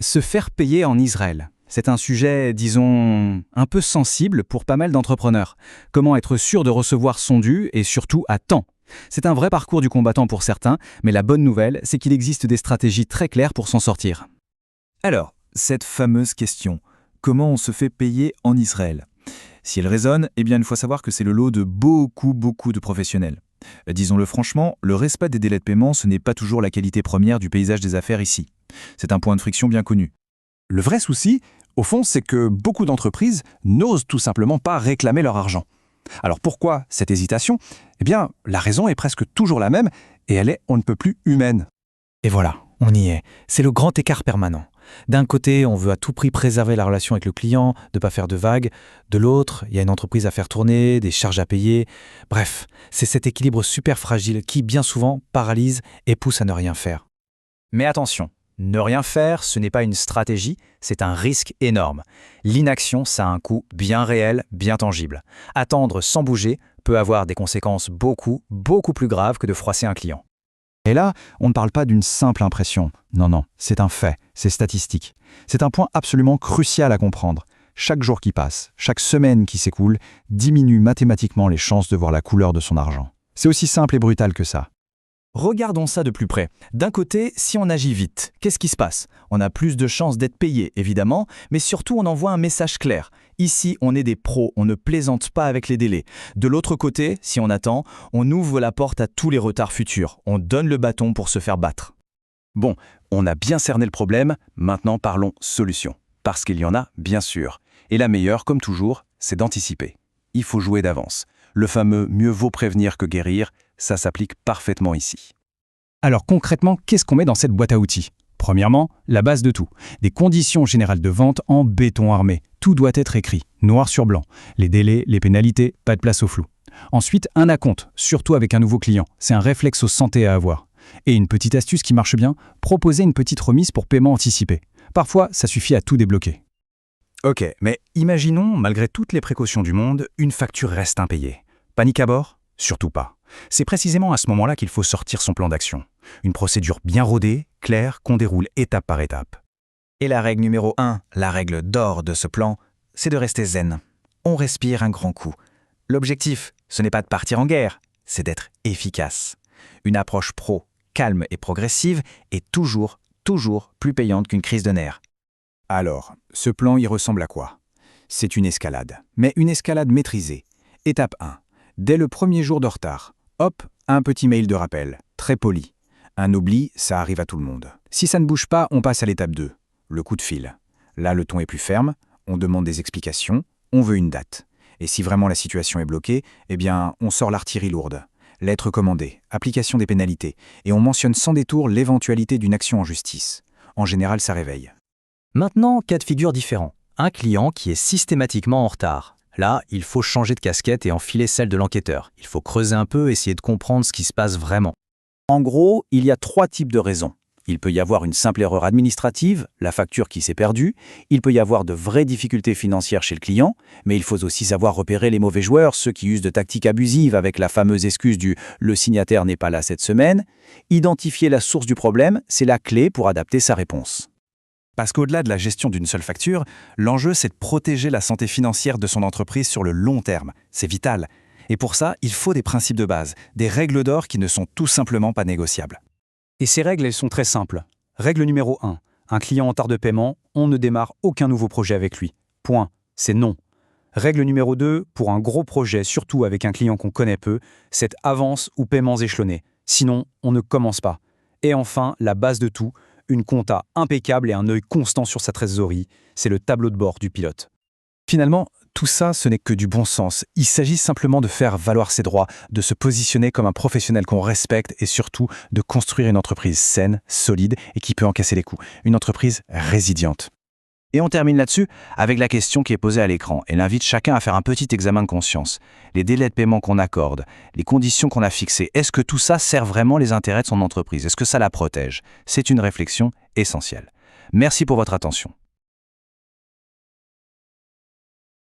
Se faire payer en Israël. C'est un sujet, disons, un peu sensible pour pas mal d'entrepreneurs. Comment être sûr de recevoir son dû et surtout à temps? C'est un vrai parcours du combattant pour certains, mais la bonne nouvelle, c'est qu'il existe des stratégies très claires pour s'en sortir. Alors, cette fameuse question, comment on se fait payer en Israël? Si elle résonne, eh bien il faut savoir que c'est le lot de beaucoup de professionnels. Disons-le franchement, le respect des délais de paiement, ce n'est pas toujours la qualité première du paysage des affaires ici. C'est un point de friction bien connu. Le vrai souci, au fond, c'est que beaucoup d'entreprises n'osent tout simplement pas réclamer leur argent. Alors pourquoi cette hésitation? Eh bien, la raison est presque toujours la même, et elle est on ne peut plus humaine. Et voilà, on y est. C'est le grand écart permanent. D'un côté, on veut à tout prix préserver la relation avec le client, de ne pas faire de vagues. De l'autre, il y a une entreprise à faire tourner, des charges à payer. Bref, c'est cet équilibre super fragile qui, bien souvent, paralyse et pousse à ne rien faire. Mais attention, ne rien faire, ce n'est pas une stratégie, c'est un risque énorme. L'inaction, ça a un coût bien réel, bien tangible. Attendre sans bouger peut avoir des conséquences beaucoup plus graves que de froisser un client. Et là, on ne parle pas d'une simple impression. Non, c'est un fait, c'est statistique. C'est un point absolument crucial à comprendre. Chaque jour qui passe, chaque semaine qui s'écoule, diminue mathématiquement les chances de voir la couleur de son argent. C'est aussi simple et brutal que ça. Regardons ça de plus près. D'un côté, si on agit vite, qu'est-ce qui se passe? On a plus de chances d'être payé, évidemment, mais surtout on envoie un message clair. Ici, on est des pros, on ne plaisante pas avec les délais. De l'autre côté, si on attend, on ouvre la porte à tous les retards futurs. On donne le bâton pour se faire battre. Bon, on a bien cerné le problème, maintenant parlons solution. Parce qu'il y en a, bien sûr. Et la meilleure, comme toujours, c'est d'anticiper. Il faut jouer d'avance. Le fameux « mieux vaut prévenir que guérir », ça s'applique parfaitement ici. Alors concrètement, qu'est-ce qu'on met dans cette boîte à outils? Premièrement, la base de tout. Des conditions générales de vente en béton armé. Tout doit être écrit, noir sur blanc. Les délais, les pénalités, pas de place au flou. Ensuite, un acompte, surtout avec un nouveau client. C'est un réflexe aux santé à avoir. Et une petite astuce qui marche bien, proposer une petite remise pour paiement anticipé. Parfois, ça suffit à tout débloquer. Ok, mais imaginons, malgré toutes les précautions du monde, une facture reste impayée. Panique à bord? Surtout pas. C'est précisément à ce moment-là qu'il faut sortir son plan d'action. Une procédure bien rodée, claire, qu'on déroule étape par étape. Et la règle numéro 1, la règle d'or de ce plan, c'est de rester zen. On respire un grand coup. L'objectif, ce n'est pas de partir en guerre, c'est d'être efficace. Une approche pro, calme et progressive est toujours plus payante qu'une crise de nerfs. Alors, ce plan, il ressemble à quoi? C'est une escalade, mais une escalade maîtrisée. Étape 1. Dès le premier jour de retard, hop, un petit mail de rappel, très poli. Un oubli, ça arrive à tout le monde. Si ça ne bouge pas, on passe à l'étape 2, le coup de fil. Là, le ton est plus ferme, on demande des explications, on veut une date. Et si vraiment la situation est bloquée, eh bien, on sort l'artillerie lourde. Lettre commandée, application des pénalités, et on mentionne sans détour l'éventualité d'une action en justice. En général, ça réveille. Maintenant, cas de figure différent. Un client qui est systématiquement en retard. Là, il faut changer de casquette et enfiler celle de l'enquêteur. Il faut creuser un peu, essayer de comprendre ce qui se passe vraiment. En gros, il y a 3 types de raisons. Il peut y avoir une simple erreur administrative, la facture qui s'est perdue. Il peut y avoir de vraies difficultés financières chez le client, mais il faut aussi savoir repérer les mauvais joueurs, ceux qui usent de tactiques abusives avec la fameuse excuse du « le signataire n'est pas là cette semaine ». Identifier la source du problème, c'est la clé pour adapter sa réponse. Parce qu'au-delà de la gestion d'une seule facture, l'enjeu, c'est de protéger la santé financière de son entreprise sur le long terme. C'est vital. Et pour ça, il faut des principes de base, des règles d'or qui ne sont tout simplement pas négociables. Et ces règles, elles sont très simples. Règle numéro 1. Un client en retard de paiement, on ne démarre aucun nouveau projet avec lui. Point. C'est non. Règle numéro 2. Pour un gros projet, surtout avec un client qu'on connaît peu, c'est avance ou paiements échelonnés. Sinon, on ne commence pas. Et enfin, la base de tout, une compta impeccable et un œil constant sur sa trésorerie, c'est le tableau de bord du pilote. Finalement, tout ça, ce n'est que du bon sens. Il s'agit simplement de faire valoir ses droits, de se positionner comme un professionnel qu'on respecte et surtout de construire une entreprise saine, solide et qui peut encaisser les coups. Une entreprise résiliente. Et on termine là-dessus avec la question qui est posée à l'écran. Elle invite chacun à faire un petit examen de conscience. Les délais de paiement qu'on accorde, les conditions qu'on a fixées, est-ce que tout ça sert vraiment les intérêts de son entreprise? Est-ce que ça la protège? C'est une réflexion essentielle. Merci pour votre attention.